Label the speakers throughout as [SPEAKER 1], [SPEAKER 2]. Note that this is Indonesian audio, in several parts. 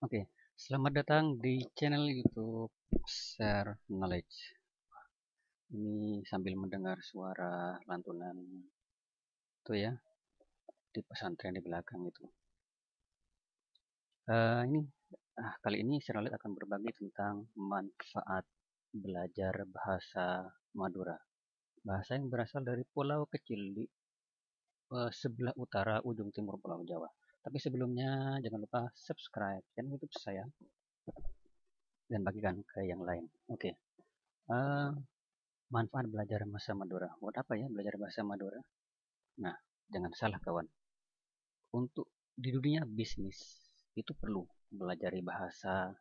[SPEAKER 1] Oke, selamat datang di channel YouTube Share Knowledge. Ini sambil mendengar suara lantunan itu ya di pesantren di belakang itu. Ini kali ini Share Knowledge akan berbagi tentang manfaat belajar bahasa Madura. Bahasa yang berasal dari pulau kecil di sebelah utara ujung timur Pulau Jawa. Tapi sebelumnya jangan lupa subscribe channel YouTube saya dan bagikan ke yang lain. Oke. Uh, Manfaat belajar bahasa Madura. Buat apa ya belajar bahasa Madura? Nah, jangan salah kawan. Untuk di dunia bisnis itu perlu belajar bahasa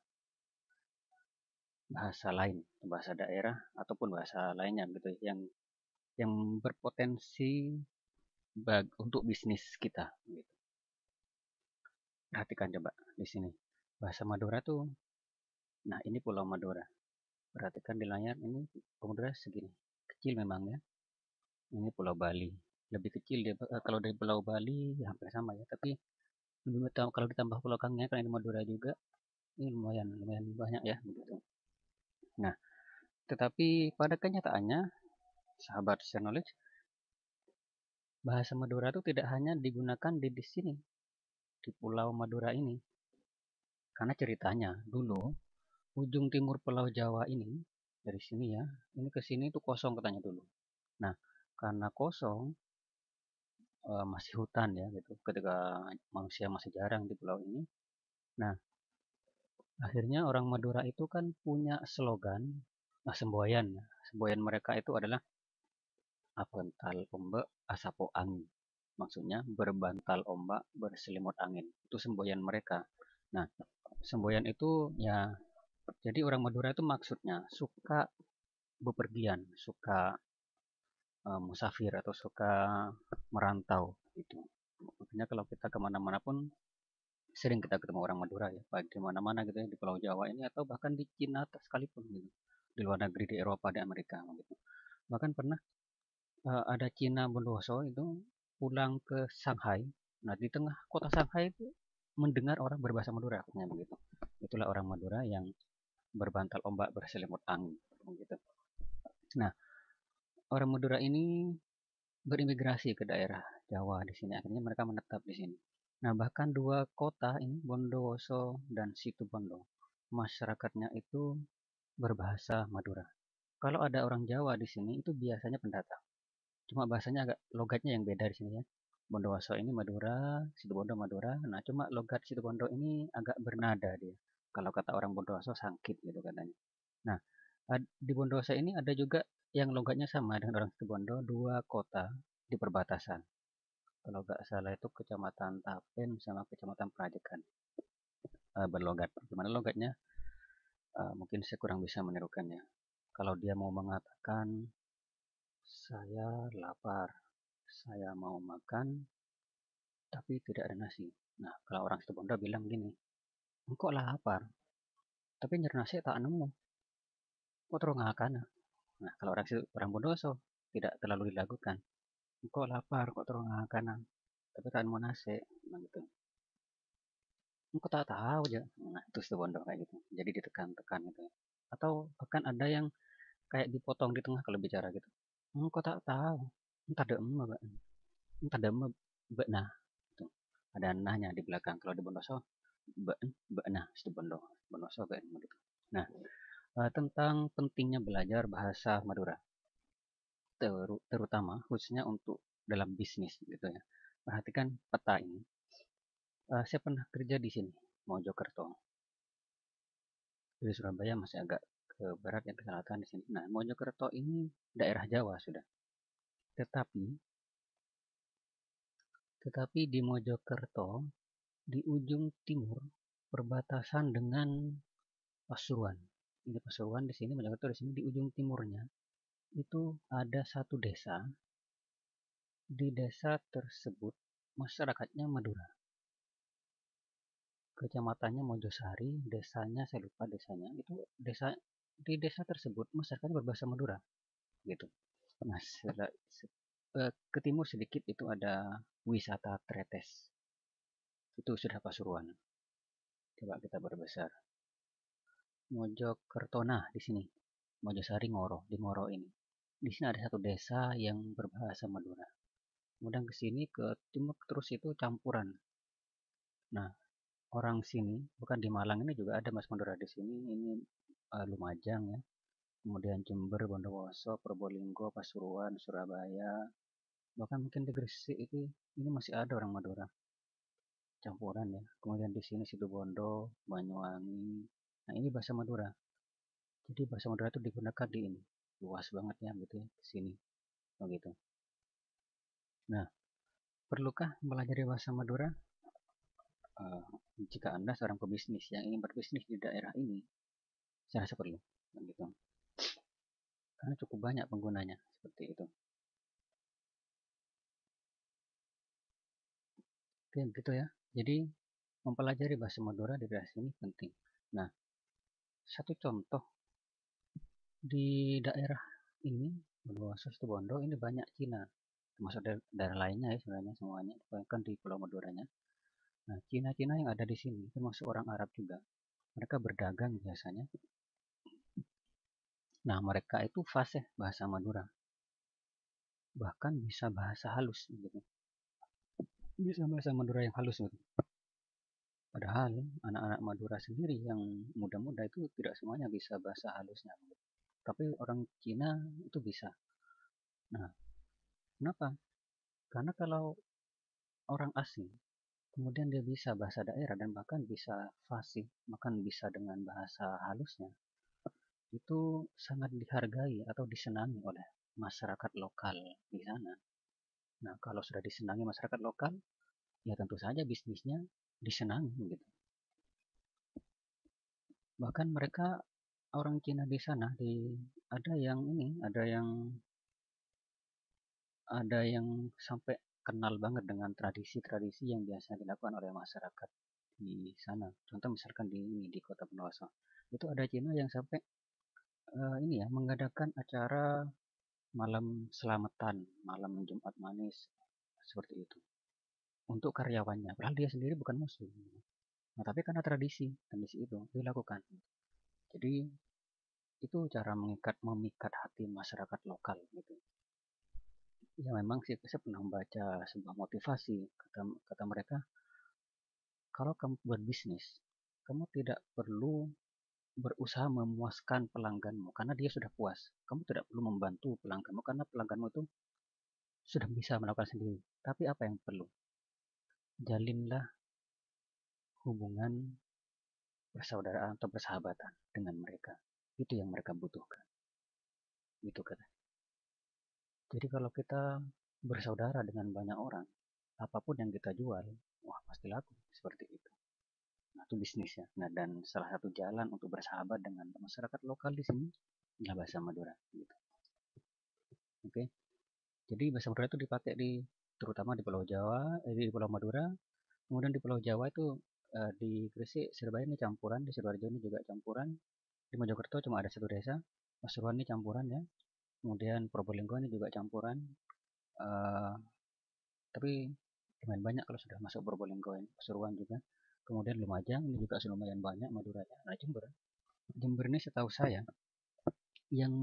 [SPEAKER 1] bahasa lain, bahasa daerah ataupun bahasa lainnya gitu yang berpotensi untuk bisnis kita gitu. Perhatikan coba di sini. Bahasa Madura tuh, nah ini Pulau Madura. Perhatikan di layar ini Madura segini. Kecil memang ya. Ini Pulau Bali. Lebih kecil dia kalau dari Pulau Bali ya hampir sama ya, tapi kalau ditambah Pulau Kangen kan ini Madura juga, ini lumayan lumayan banyak ya begitu. Nah, tetapi pada kenyataannya, sahabat share knowledge, bahasa Madura itu tidak hanya digunakan di sini, di Pulau Madura ini. Karena ceritanya dulu ujung timur Pulau Jawa ini dari sini ya, ini ke sini itu kosong katanya dulu. Nah, karena kosong masih hutan ya gitu, ketika manusia masih jarang di pulau ini. Nah, akhirnya orang Madura itu kan punya slogan, nah semboyan. Semboyan mereka itu adalah apental ombak asapo angin. Maksudnya berbantal ombak berselimut angin. Itu semboyan mereka. Nah, semboyan itu ya jadi orang Madura itu maksudnya suka bepergian, suka musafir atau suka merantau gitu. Makanya kalau kita kemana-mana pun sering kita ketemu orang Madura ya, baik di mana-mana gitu ya, di Pulau Jawa ini atau bahkan di Cina sekalipun gitu, di luar negeri, di Eropa, di Amerika gitu. Bahkan pernah ada Cina Bondowoso itu pulang ke Shanghai. Nah, di tengah kota Shanghai itu mendengar orang berbahasa Madura, katanya begitu. Itulah orang Madura yang berbantal ombak berselimut angin gitu. Nah, orang Madura ini berimigrasi ke daerah Jawa di sini. Akhirnya mereka menetap di sini. Nah, bahkan dua kota ini, Bondowoso dan Situbondo, masyarakatnya itu berbahasa Madura. Kalau ada orang Jawa di sini, itu biasanya pendatang. Cuma bahasanya agak logatnya yang beda di sini ya. Bondowoso ini Madura, Situbondo Madura. Nah, cuma logat Situbondo ini agak bernada dia. Kalau kata orang Bondowoso sangkit gitu katanya. Nah, di Bondowoso ini ada juga yang logatnya sama dengan orang Situbondo, dua kota di perbatasan. Kalau nggak salah itu Kecamatan Tapen sama Kecamatan Prajekan berlogat. Gimana logatnya? Mungkin saya kurang bisa menirukannya. Kalau dia mau mengatakan saya lapar, saya mau makan, tapi tidak ada nasi. Nah, kalau orang Situbondo bilang gini, engkau lapar, tapi nyari nasi tak nemu, kok terus ngakan. Nah, kalau orang Bondoso tidak terlalu dilakukan, engkau lapar, kok terus ngakan, tapi tak nemu nasi, nah gitu. Engkau tak tahu aja. Nah, itu Situbondo kayak gitu. Jadi ditekan-tekan gitu ya. Atau bahkan ada yang kayak dipotong di tengah kalau bicara gitu. Engkau tak tahu, entah ada emak, entah ada emak, nah, itu. Ada nahnya di belakang. Kalau di Bondoso, nah, Situbondo, Bondoso kayak gitu. Nah, tentang pentingnya belajar bahasa Madura, terutama khususnya untuk dalam bisnis gitu ya. Perhatikan peta ini. Saya pernah kerja di sini, Mojokerto. Dari Surabaya masih agak ke barat yang ke selatan di sini. Nah, Mojokerto ini daerah Jawa sudah. Tetapi tetapi di Mojokerto di ujung timur perbatasan dengan Pasuruan. Ini Pasuruan di sini, Mojokerto di sini di ujung timurnya itu ada satu desa. Di desa tersebut masyarakatnya Madura. Kecamatannya Mojosari, desanya saya lupa desanya. Itu di desa tersebut masyarakatnya berbahasa Madura gitu. Nah, ke timur sedikit itu ada wisata Tretes. Itu sudah Pasuruan. Coba kita perbesar. Mojokerto, nah di sini. Mojosari Ngoro, di Ngoro ini. Di sini ada satu desa yang berbahasa Madura. Kemudian ke sini ke timur terus itu campuran. Nah, orang sini, bukan di Malang ini juga ada Mas Madura di sini. Ini Lumajang ya. Kemudian Jember, Bondowoso, Probolinggo, Pasuruan, Surabaya, bahkan mungkin di Gresik itu ini masih ada orang Madura campuran ya. Kemudian di sini Situbondo, Banyuwangi. Nah, ini bahasa Madura. Jadi bahasa Madura itu digunakan di ini. Luas banget ya gitu ya di sini. Begitu. Nah, perlukah mempelajari bahasa Madura? Jika Anda seorang pebisnis yang ingin berbisnis di daerah ini, saya rasa perlu. Begitu. Karena cukup banyak penggunanya seperti itu. Oke, begitu ya. Jadi mempelajari bahasa Madura di daerah sini penting. Nah, satu contoh di daerah ini, Bondowoso, Situbondo, ini banyak Cina. Termasuk daerah lainnya ya sebenarnya semuanya, bahkan di Pulau Maduranya. Nah, Cina-Cina yang ada di sini, termasuk orang Arab juga. Mereka berdagang biasanya. Nah, mereka itu fasih bahasa Madura. Bahkan bisa bahasa halus gitu. Bisa bahasa Madura yang halus gitu. Padahal anak-anak Madura sendiri yang muda-muda itu tidak semuanya bisa bahasa halusnya. Tapi orang Cina itu bisa. Nah, kenapa? Karena kalau orang asing, kemudian dia bisa bahasa daerah dan bahkan bisa fasih, bahkan bisa dengan bahasa halusnya, itu sangat dihargai atau disenangi oleh masyarakat lokal di sana. Nah, kalau sudah disenangi masyarakat lokal, ya tentu saja bisnisnya disenangi gitu. Bahkan mereka orang Cina di sana ada yang ini, ada yang sampai kenal banget dengan tradisi-tradisi yang biasa dilakukan oleh masyarakat di sana. Contoh misalkan di Kota Bondowoso. Itu ada Cina yang sampai ini ya mengadakan acara malam selamatan, malam Jumat manis seperti itu untuk karyawannya. Padahal dia sendiri bukan muslim. Nah, tapi karena tradisi itu dilakukan. Jadi itu cara memikat hati masyarakat lokal gitu. Ya memang sih saya pernah membaca sebuah motivasi kata mereka, kalau kamu berbisnis, kamu tidak perlu berusaha memuaskan pelangganmu karena dia sudah puas. Kamu tidak perlu membantu pelangganmu karena pelangganmu itu sudah bisa melakukan sendiri. Tapi apa yang perlu? Jalinlah hubungan persaudaraan atau persahabatan dengan mereka. Itu yang mereka butuhkan. Itu kata. Jadi kalau kita bersaudara dengan banyak orang, apapun yang kita jual, wah pasti laku seperti itu. Nah, itu bisnisnya. Nah, dan salah satu jalan untuk bersahabat dengan masyarakat lokal di sini adalah bahasa Madura. Gitu. Oke. Jadi bahasa Madura itu dipakai terutama di Pulau Jawa, di Pulau Madura. Kemudian di Pulau Jawa itu di Gresik, Surabaya ini campuran, di Sidoarjo ini juga campuran. Di Mojokerto cuma ada satu desa, Pasuruan ini campuran ya. Kemudian Probolinggo ini juga campuran. Uh, tapi lumayan banyak kalau sudah masuk Probolinggo ini, Pasuruan juga. Kemudian Lumajang ini juga lumayan banyak Maduranya. Nah, Jember ini setahu saya yang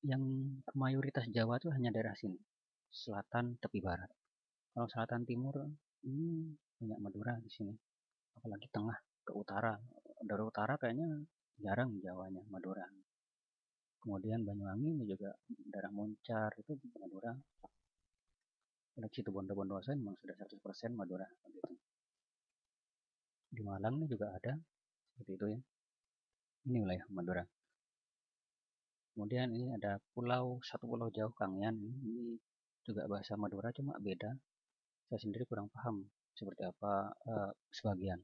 [SPEAKER 1] yang mayoritas Jawa itu hanya daerah sini, selatan tepi barat. Kalau selatan timur ini banyak Madura di sini, apalagi tengah ke utara. Dari utara kayaknya jarang Jawanya Madura. Kemudian Banyuwangi ini juga daerah Moncar itu Madura. Kalau situ Bondowoso memang sudah 100% Madura gitu. Di Malang ini juga ada seperti itu ya. Ini wilayah Madura. Kemudian ini ada satu pulau jauh Kangean. Ini juga bahasa Madura cuma beda. Saya sendiri kurang paham seperti apa sebagian.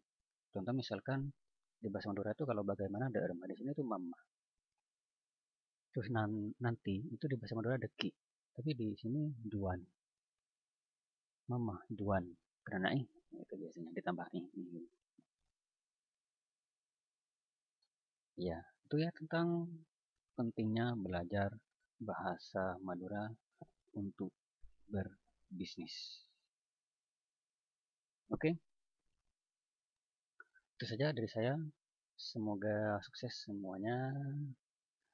[SPEAKER 1] Contoh misalkan di bahasa Madura itu kalau bagaimana ada remah di sini itu mama. Terus nanti itu di bahasa Madura deki. Tapi di sini duan. Mama, duan. Karena itu biasanya ditambah ini. Ya, itu ya tentang pentingnya belajar bahasa Madura untuk berbisnis. Oke? Itu saja dari saya. Semoga sukses semuanya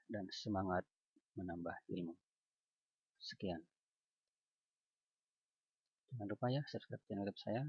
[SPEAKER 1] dan semangat menambah ilmu. Sekian. Jangan lupa ya subscribe channel YouTube saya.